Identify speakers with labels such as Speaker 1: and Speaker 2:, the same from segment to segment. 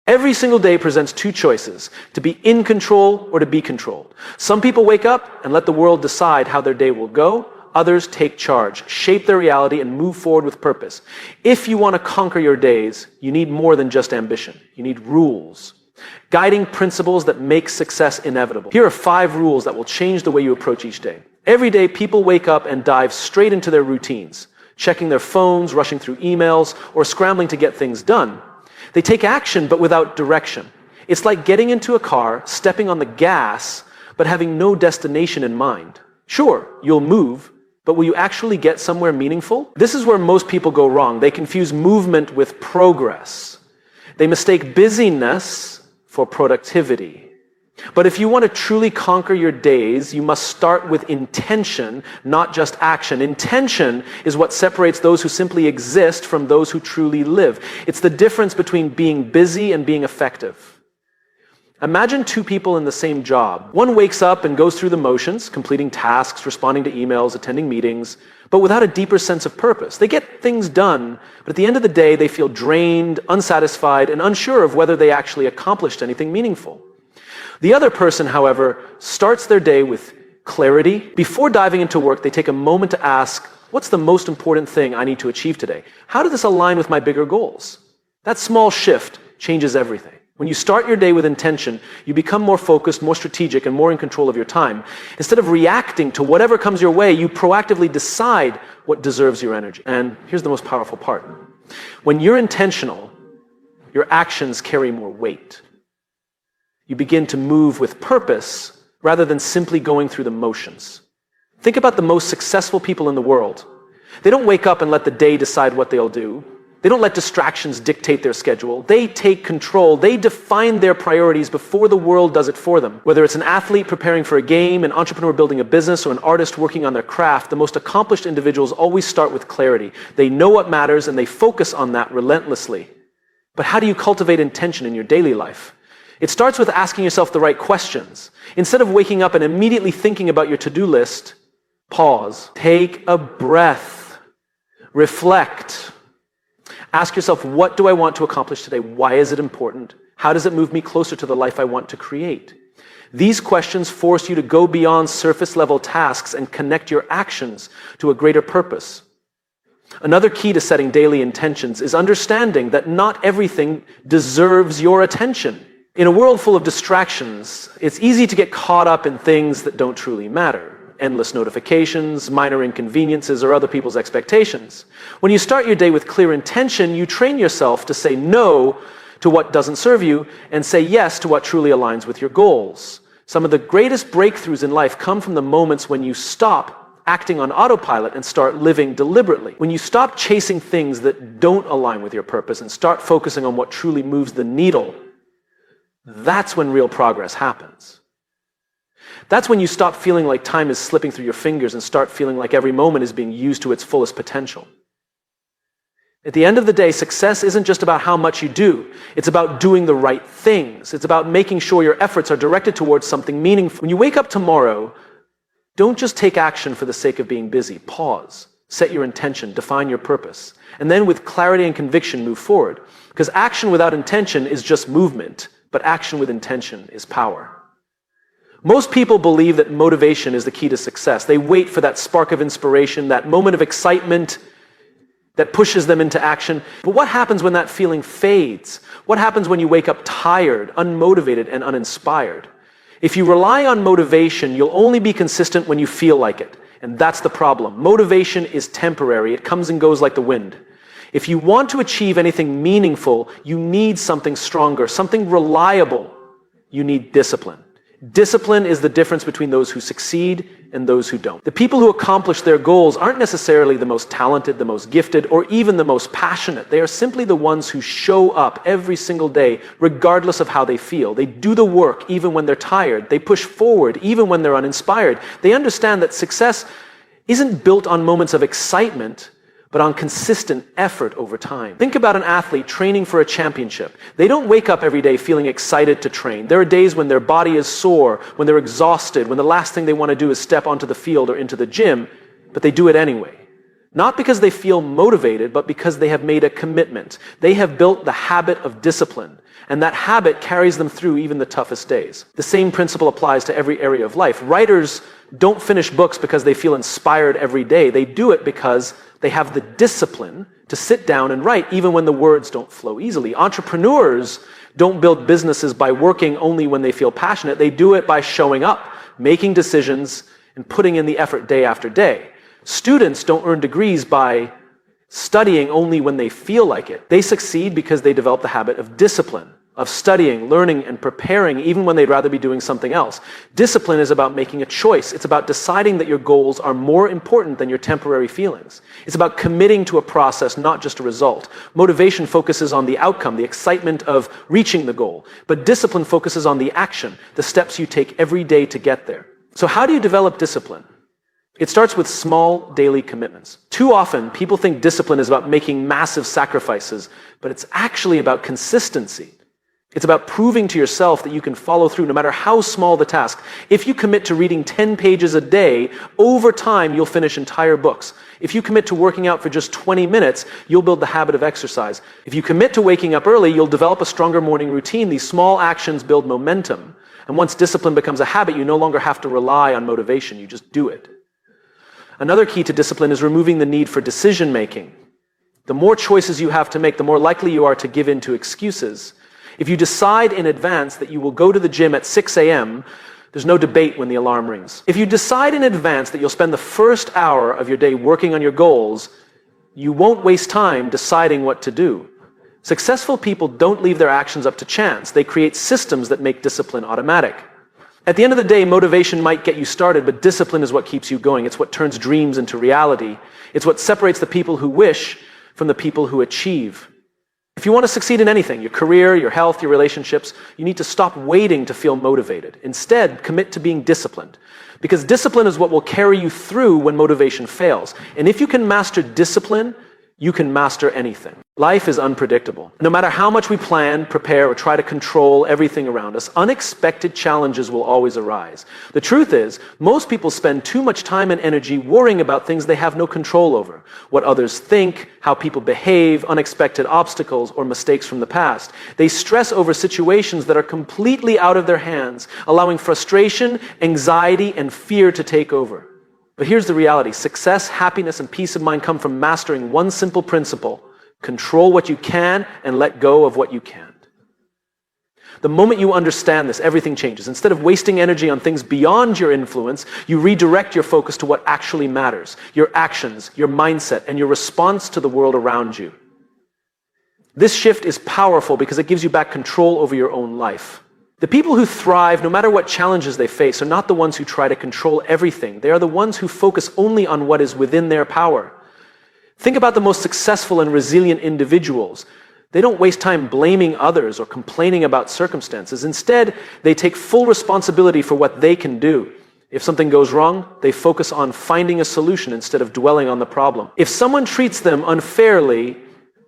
Speaker 1: Every single day presents two choices: to be in control or to be controlled. Some people wake up and let the world decide how their day will go. Others take charge, shape their reality, and move forward with purpose. If you want to conquer your days, you need more than just ambition. You need rules, guiding principles that make success inevitable. Here are 5 rules that will change the way you approach each day. Every day, people wake up and dive straight into their routines, checking their phones, rushing through emails, or scrambling to get things done. They take action, but without direction. It's like getting into a car, stepping on the gas, but having no destination in mind. Sure, you'll move, but will you actually get somewhere meaningful? This is where most people go wrong. They confuse movement with progress. They mistake busyness for productivity. But if you want to truly conquer your days, you must start with intention, not just action. Intention is what separates those who simply exist from those who truly live. It's the difference between being busy and being effective. Imagine 2 people in the same job. One wakes up and goes through the motions, completing tasks, responding to emails, attending meetings, but without a deeper sense of purpose. They get things done, but at the end of the day, they feel drained, unsatisfied, and unsure of whether they actually accomplished anything meaningful. The other person, however, starts their day with clarity. Before diving into work, they take a moment to ask, what's the most important thing I need to achieve today? How does this align with my bigger goals? That small shift changes everything. When you start your day with intention, you become more focused, more strategic, and more in control of your time. Instead of reacting to whatever comes your way, you proactively decide what deserves your energy. And here's the most powerful part. When you're intentional, your actions carry more weight. You begin to move with purpose rather than simply going through the motions. Think about the most successful people in the world. They don't wake up and let the day decide what they'll do. They don't let distractions dictate their schedule. They take control. They define their priorities before the world does it for them. Whether it's an athlete preparing for a game, an entrepreneur building a business, or an artist working on their craft, the most accomplished individuals always start with clarity. They know what matters and they focus on that relentlessly. But how do you cultivate intention in your daily life? It starts with asking yourself the right questions. Instead of waking up and immediately thinking about your to-do list, pause, take a breath, reflect. Ask yourself, what do I want to accomplish today? Why is it important? How does it move me closer to the life I want to create? These questions force you to go beyond surface-level tasks and connect your actions to a greater purpose. Another key to setting daily intentions is understanding that not everything deserves your attention. In a world full of distractions, it's easy to get caught up in things that don't truly matter. Endless notifications, minor inconveniences, or other people's expectations. When you start your day with clear intention, you train yourself to say no to what doesn't serve you and say yes to what truly aligns with your goals. Some of the greatest breakthroughs in life come from the moments when you stop acting on autopilot and start living deliberately. When you stop chasing things that don't align with your purpose and start focusing on what truly moves the needle, that's when real progress happens. That's when you stop feeling like time is slipping through your fingers and start feeling like every moment is being used to its fullest potential. At the end of the day, success isn't just about how much you do. It's about doing the right things. It's about making sure your efforts are directed towards something meaningful. When you wake up tomorrow, don't just take action for the sake of being busy. Pause, set your intention, define your purpose, and then with clarity and conviction move forward. Because action without intention is just movement, but action with intention is power. Most people believe that motivation is the key to success. They wait for that spark of inspiration, that moment of excitement that pushes them into action. But what happens when that feeling fades? What happens when you wake up tired, unmotivated, and uninspired? If you rely on motivation, you'll only be consistent when you feel like it. And that's the problem. Motivation is temporary. It comes and goes like the wind. If you want to achieve anything meaningful, you need something stronger, something reliable. You need discipline. Discipline is the difference between those who succeed and those who don't. The people who accomplish their goals aren't necessarily the most talented, the most gifted, or even the most passionate. They are simply the ones who show up every single day, regardless of how they feel. They do the work even when they're tired. They push forward even when they're uninspired. They understand that success isn't built on moments of excitement, but on consistent effort over time. Think about an athlete training for a championship. They don't wake up every day feeling excited to train. There are days when their body is sore, when they're exhausted, when the last thing they want to do is step onto the field or into the gym, but they do it anyway. Not because they feel motivated, but because they have made a commitment. They have built the habit of discipline. And that habit carries them through even the toughest days. The same principle applies to every area of life. Writers don't finish books because they feel inspired every day. They do it because they have the discipline to sit down and write, even when the words don't flow easily. Entrepreneurs don't build businesses by working only when they feel passionate. They do it by showing up, making decisions, and putting in the effort day after day. Students don't earn degrees by studying only when they feel like it. They succeed because they develop the habit of discipline, of studying, learning, and preparing even when they'd rather be doing something else. Discipline is about making a choice. It's about deciding that your goals are more important than your temporary feelings. It's about committing to a process, not just a result. Motivation focuses on the outcome, the excitement of reaching the goal. But discipline focuses on the action, the steps you take every day to get there. So how do you develop discipline? It starts with small daily commitments. Too often, people think discipline is about making massive sacrifices, but it's actually about consistency. It's about proving to yourself that you can follow through no matter how small the task. If you commit to reading 10 pages a day, over time you'll finish entire books. If you commit to working out for just 20 minutes, you'll build the habit of exercise. If you commit to waking up early, you'll develop a stronger morning routine. These small actions build momentum. And once discipline becomes a habit, you no longer have to rely on motivation. You just do it. Another key to discipline is removing the need for decision-making. The more choices you have to make, the more likely you are to give in to excuses. If you decide in advance that you will go to the gym at 6 a.m., there's no debate when the alarm rings. If you decide in advance that you'll spend the first hour of your day working on your goals, you won't waste time deciding what to do. Successful people don't leave their actions up to chance. They create systems that make discipline automatic. At the end of the day, motivation might get you started, but discipline is what keeps you going. It's what turns dreams into reality. It's what separates the people who wish from the people who achieve. If you want to succeed in anything, your career, your health, your relationships, you need to stop waiting to feel motivated. Instead, commit to being disciplined. Because discipline is what will carry you through when motivation fails. And if you can master discipline, you can master anything. Life is unpredictable. No matter how much we plan, prepare, or try to control everything around us, unexpected challenges will always arise. The truth is, most people spend too much time and energy worrying about things they have no control over. What others think, how people behave, unexpected obstacles, or mistakes from the past. They stress over situations that are completely out of their hands, allowing frustration, anxiety, and fear to take over. But here's the reality. Success, happiness, and peace of mind come from mastering one simple principle. Control what you can and let go of what you can't. The moment you understand this, everything changes. Instead of wasting energy on things beyond your influence, you redirect your focus to what actually matters. Your actions, your mindset, and your response to the world around you. This shift is powerful because it gives you back control over your own life. The people who thrive, no matter what challenges they face, are not the ones who try to control everything. They are the ones who focus only on what is within their power. Think about the most successful and resilient individuals. They don't waste time blaming others or complaining about circumstances. Instead, they take full responsibility for what they can do. If something goes wrong, they focus on finding a solution instead of dwelling on the problem. If someone treats them unfairly,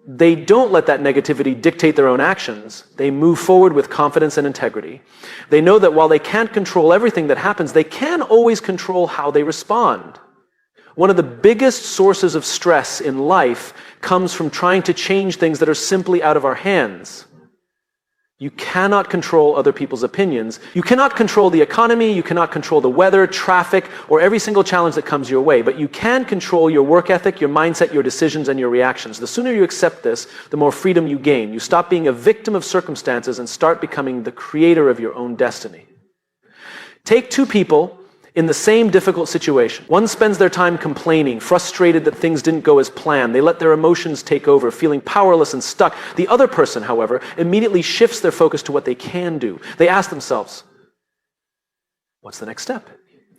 Speaker 1: they don't let that negativity dictate their own actions. They move forward with confidence and integrity. They know that while they can't control everything that happens, they can always control how they respond. One of the biggest sources of stress in life comes from trying to change things that are simply out of our hands. You cannot control other people's opinions. You cannot control the economy. You cannot control the weather, traffic, or every single challenge that comes your way. But you can control your work ethic, your mindset, your decisions, and your reactions. The sooner you accept this, the more freedom you gain. You stop being a victim of circumstances and start becoming the creator of your own destiny. Take two people in the same difficult situation. One spends their time complaining, frustrated that things didn't go as planned. They let their emotions take over, feeling powerless and stuck. The other person, however, immediately shifts their focus to what they can do. They ask themselves, what's the next step?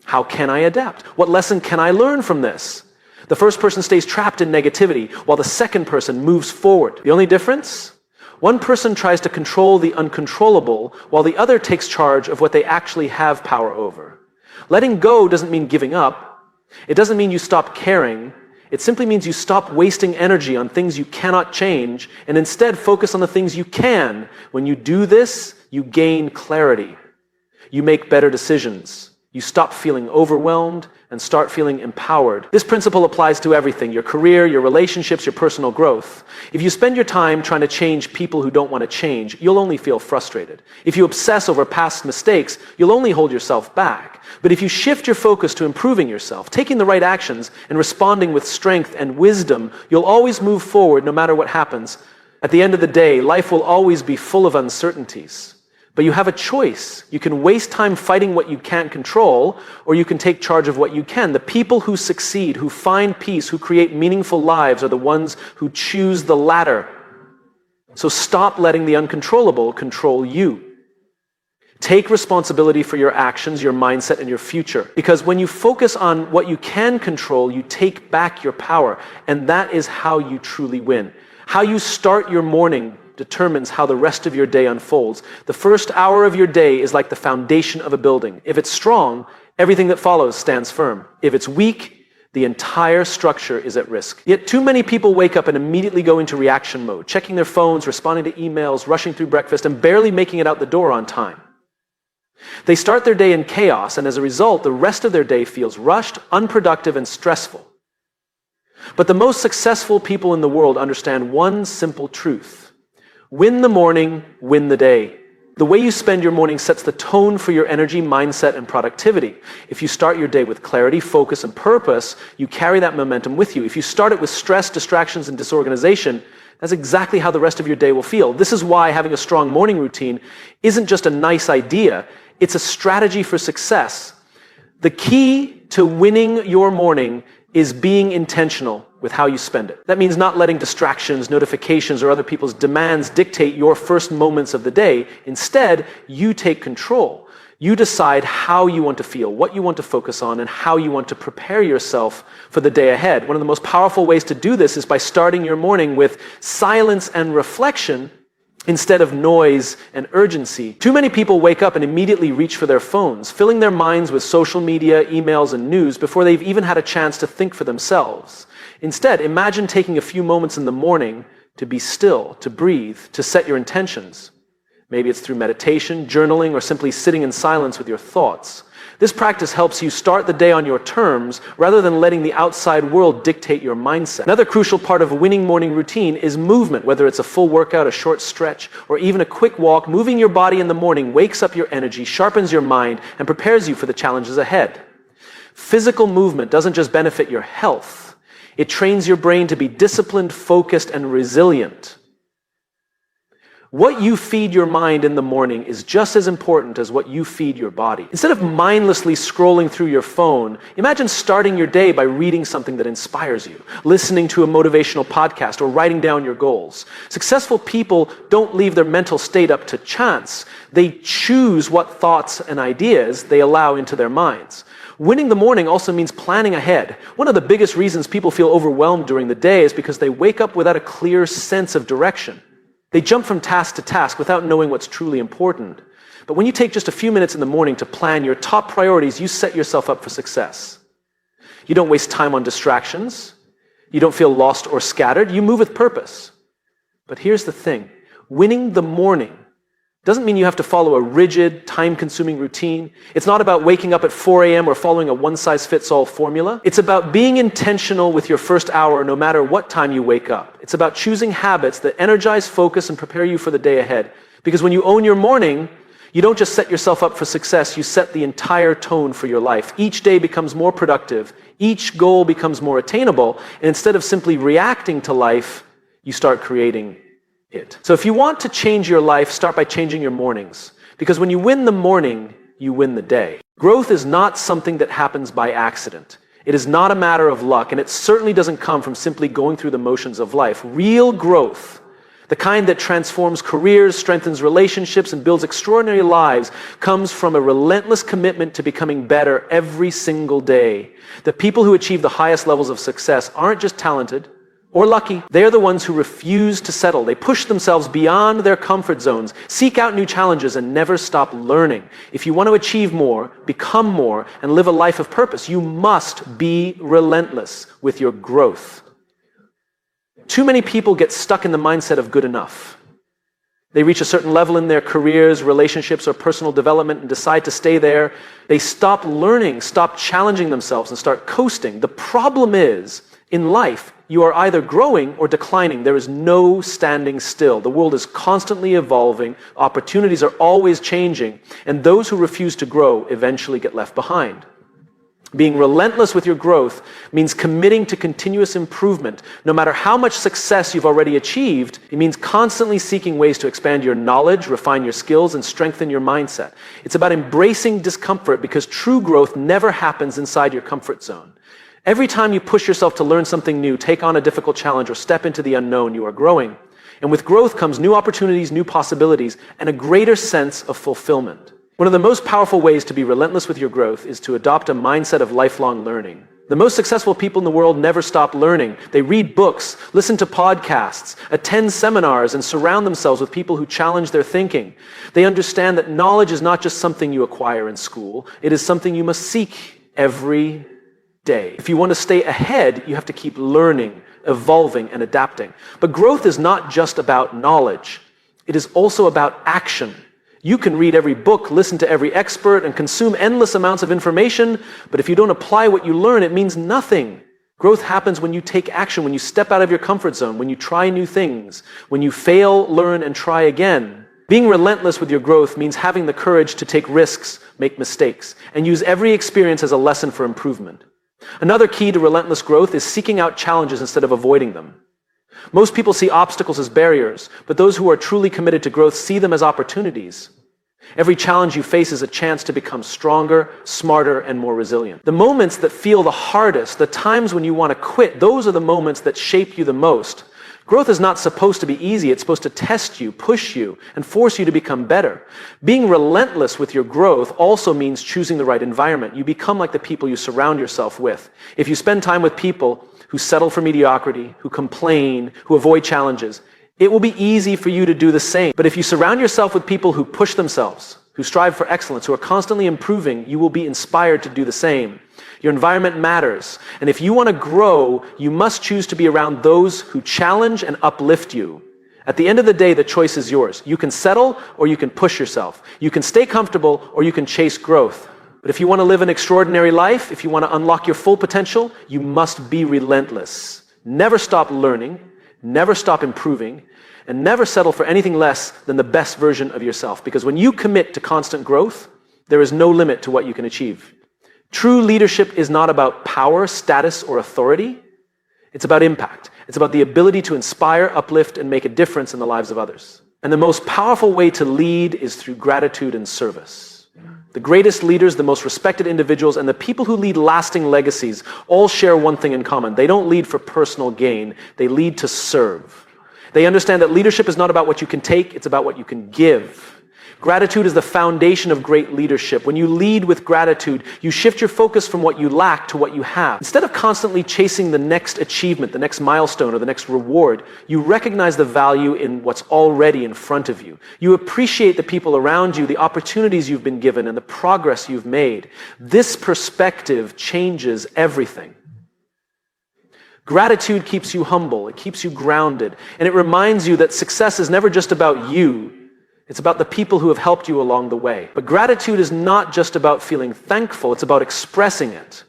Speaker 1: How can I adapt? What lesson can I learn from this? The first person stays trapped in negativity, while the second person moves forward. The only difference? One person tries to control the uncontrollable, while the other takes charge of what they actually have power over. Letting go doesn't mean giving up. It doesn't mean you stop caring. It simply means you stop wasting energy on things you cannot change and instead focus on the things you can. When you do this, you gain clarity. You make better decisions. You stop feeling overwhelmed and start feeling empowered. This principle applies to everything: your career, your relationships, your personal growth. If you spend your time trying to change people who don't want to change, you'll only feel frustrated. If you obsess over past mistakes, you'll only hold yourself back. But if you shift your focus to improving yourself, taking the right actions, and responding with strength and wisdom, you'll always move forward no matter what happens. At the end of the day, life will always be full of uncertainties. But you have a choice. You can waste time fighting what you can't control, or you can take charge of what you can. The people who succeed, who find peace, who create meaningful lives are the ones who choose the latter. So stop letting the uncontrollable control you. Take responsibility for your actions, your mindset, and your future. Because when you focus on what you can control, you take back your power. And that is how you truly win. How you start your morning determines how the rest of your day unfolds. The first hour of your day is like the foundation of a building. If it's strong, everything that follows stands firm. If it's weak, the entire structure is at risk. Yet too many people wake up and immediately go into reaction mode, checking their phones, responding to emails, rushing through breakfast, and barely making it out the door on time. They start their day in chaos, and as a result, the rest of their day feels rushed, unproductive, and stressful. But the most successful people in the world understand one simple truth. Win the morning, win the day. The way you spend your morning sets the tone for your energy, mindset, and productivity. If you start your day with clarity, focus, and purpose, you carry that momentum with you. If you start it with stress, distractions, and disorganization, that's exactly how the rest of your day will feel. This is why having a strong morning routine isn't just a nice idea, it's a strategy for success. The key to winning your morning is being intentional with how you spend it. That means not letting distractions, notifications, or other people's demands dictate your first moments of the day. Instead, you take control. You decide how you want to feel, what you want to focus on, and how you want to prepare yourself for the day ahead. One of the most powerful ways to do this is by starting your morning with silence and reflection instead of noise and urgency. Too many people wake up and immediately reach for their phones, filling their minds with social media, emails, and news before they've even had a chance to think for themselves. Instead, imagine taking a few moments in the morning to be still, to breathe, to set your intentions. Maybe it's through meditation, journaling, or simply sitting in silence with your thoughts. This practice helps you start the day on your terms rather than letting the outside world dictate your mindset. Another crucial part of a winning morning routine is movement. Whether it's a full workout, a short stretch, or even a quick walk, moving your body in the morning wakes up your energy, sharpens your mind, and prepares you for the challenges ahead. Physical movement doesn't just benefit your health. It trains your brain to be disciplined, focused, and resilient. What you feed your mind in the morning is just as important as what you feed your body. Instead of mindlessly scrolling through your phone, imagine starting your day by reading something that inspires you, listening to a motivational podcast, or writing down your goals. Successful people don't leave their mental state up to chance. They choose what thoughts and ideas they allow into their minds. Winning the morning also means planning ahead. One of the biggest reasons people feel overwhelmed during the day is because they wake up without a clear sense of direction. They jump from task to task without knowing what's truly important. But when you take just a few minutes in the morning to plan your top priorities, you set yourself up for success. You don't waste time on distractions. You don't feel lost or scattered. You move with purpose. But here's the thing. Winning the morning doesn't mean you have to follow a rigid, time-consuming routine. It's not about waking up at 4 a.m. or following a one-size-fits-all formula. It's about being intentional with your first hour no matter what time you wake up. It's about choosing habits that energize, focus, and prepare you for the day ahead. Because when you own your morning, you don't just set yourself up for success, you set the entire tone for your life. Each day becomes more productive. Each goal becomes more attainable. And instead of simply reacting to life, you start creating it. So if you want to change your life, start by changing your mornings. Because when you win the morning, you win the day. Growth is not something that happens by accident. It is not a matter of luck, and it certainly doesn't come from simply going through the motions of life. Real growth, the kind that transforms careers, strengthens relationships, and builds extraordinary lives, comes from a relentless commitment to becoming better every single day. The people who achieve the highest levels of success aren't just talented or lucky. They are the ones who refuse to settle. They push themselves beyond their comfort zones, seek out new challenges, and never stop learning. If you want to achieve more, become more, and live a life of purpose, you must be relentless with your growth. Too many people get stuck in the mindset of good enough. They reach a certain level in their careers, relationships, or personal development and decide to stay there. They stop learning, stop challenging themselves, and start coasting. The problem is, in life, you are either growing or declining. There is no standing still. The world is constantly evolving, opportunities are always changing, and those who refuse to grow eventually get left behind. Being relentless with your growth means committing to continuous improvement. No matter how much success you've already achieved, it means constantly seeking ways to expand your knowledge, refine your skills, and strengthen your mindset. It's about embracing discomfort because true growth never happens inside your comfort zone. Every time you push yourself to learn something new, take on a difficult challenge, or step into the unknown, you are growing. And with growth comes new opportunities, new possibilities, and a greater sense of fulfillment. One of the most powerful ways to be relentless with your growth is to adopt a mindset of lifelong learning. The most successful people in the world never stop learning. They read books, listen to podcasts, attend seminars, and surround themselves with people who challenge their thinking. They understand that knowledge is not just something you acquire in school. It is something you must seek every day. If you want to stay ahead, you have to keep learning, evolving, and adapting. But growth is not just about knowledge. It is also about action. You can read every book, listen to every expert, and consume endless amounts of information, but if you don't apply what you learn, it means nothing. Growth happens when you take action, when you step out of your comfort zone, when you try new things, when you fail, learn, and try again. Being relentless with your growth means having the courage to take risks, make mistakes, and use every experience as a lesson for improvement. Another key to relentless growth is seeking out challenges instead of avoiding them. Most people see obstacles as barriers, but those who are truly committed to growth see them as opportunities. Every challenge you face is a chance to become stronger, smarter, and more resilient. The moments that feel the hardest, the times when you want to quit, those are the moments that shape you the most. Growth is not supposed to be easy. It's supposed to test you, push you, and force you to become better. Being relentless with your growth also means choosing the right environment. You become like the people you surround yourself with. If you spend time with people who settle for mediocrity, who complain, who avoid challenges, it will be easy for you to do the same. But if you surround yourself with people who push themselves, who strive for excellence, who are constantly improving, you will be inspired to do the same. Your environment matters. And if you want to grow, you must choose to be around those who challenge and uplift you. At the end of the day, the choice is yours. You can settle or you can push yourself. You can stay comfortable or you can chase growth. But if you want to live an extraordinary life, if you want to unlock your full potential, you must be relentless. Never stop learning, never stop improving, and never settle for anything less than the best version of yourself. Because when you commit to constant growth, there is no limit to what you can achieve. True leadership is not about power, status, or authority. It's about impact. It's about the ability to inspire, uplift, and make a difference in the lives of others. And the most powerful way to lead is through gratitude and service. The greatest leaders, the most respected individuals, and the people who lead lasting legacies all share one thing in common. They don't lead for personal gain. They lead to serve. They understand that leadership is not about what you can take, it's about what you can give. Gratitude is the foundation of great leadership. When you lead with gratitude, you shift your focus from what you lack to what you have. Instead of constantly chasing the next achievement, the next milestone, or the next reward, you recognize the value in what's already in front of you. You appreciate the people around you, the opportunities you've been given, and the progress you've made. This perspective changes everything. Gratitude keeps you humble, it keeps you grounded, and it reminds you that success is never just about you. It's about the people who have helped you along the way. But gratitude is not just about feeling thankful, it's about expressing it.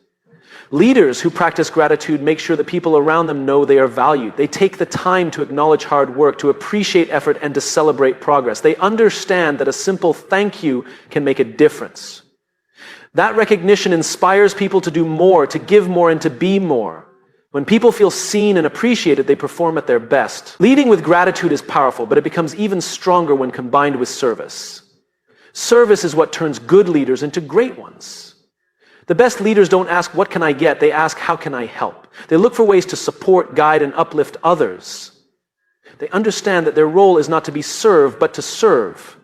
Speaker 1: Leaders who practice gratitude make sure that people around them know they are valued. They take the time to acknowledge hard work, to appreciate effort, and to celebrate progress. They understand that a simple thank you can make a difference. That recognition inspires people to do more, to give more, and to be more. When people feel seen and appreciated, they perform at their best. Leading with gratitude is powerful, but it becomes even stronger when combined with service. Service is what turns good leaders into great ones. The best leaders don't ask, what can I get? They ask, how can I help? They look for ways to support, guide, and uplift others. They understand that their role is not to be served, but to serve.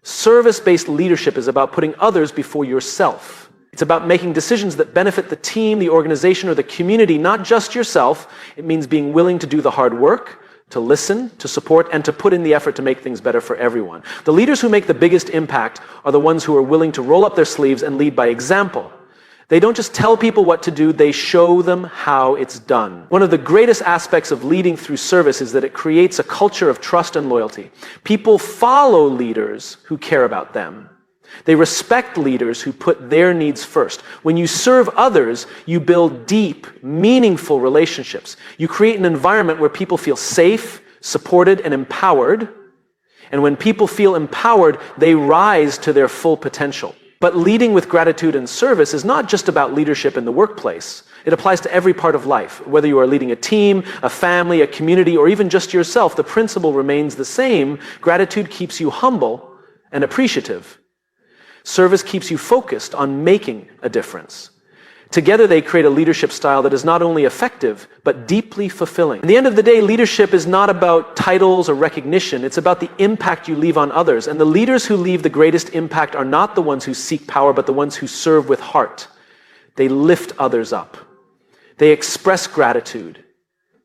Speaker 1: Service-based leadership is about putting others before yourself. It's about making decisions that benefit the team, the organization, or the community, not just yourself. It means being willing to do the hard work, to listen, to support, and to put in the effort to make things better for everyone. The leaders who make the biggest impact are the ones who are willing to roll up their sleeves and lead by example. They don't just tell people what to do, they show them how it's done. One of the greatest aspects of leading through service is that it creates a culture of trust and loyalty. People follow leaders who care about them. They respect leaders who put their needs first. When you serve others, you build deep, meaningful relationships. You create an environment where people feel safe, supported, and empowered. And when people feel empowered, they rise to their full potential. But leading with gratitude and service is not just about leadership in the workplace. It applies to every part of life. Whether you are leading a team, a family, a community, or even just yourself, the principle remains the same. Gratitude keeps you humble and appreciative. Service keeps you focused on making a difference. Together they create a leadership style that is not only effective, but deeply fulfilling. At the end of the day, leadership is not about titles or recognition. It's about the impact you leave on others. And the leaders who leave the greatest impact are not the ones who seek power, but the ones who serve with heart. They lift others up. They express gratitude.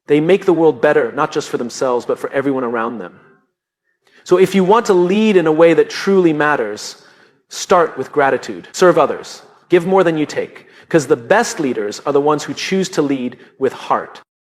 Speaker 1: They make the world better, not just for themselves, but for everyone around them. So if you want to lead in a way that truly matters, start with gratitude. Serve others. Give more than you take. Because the best leaders are the ones who choose to lead with heart.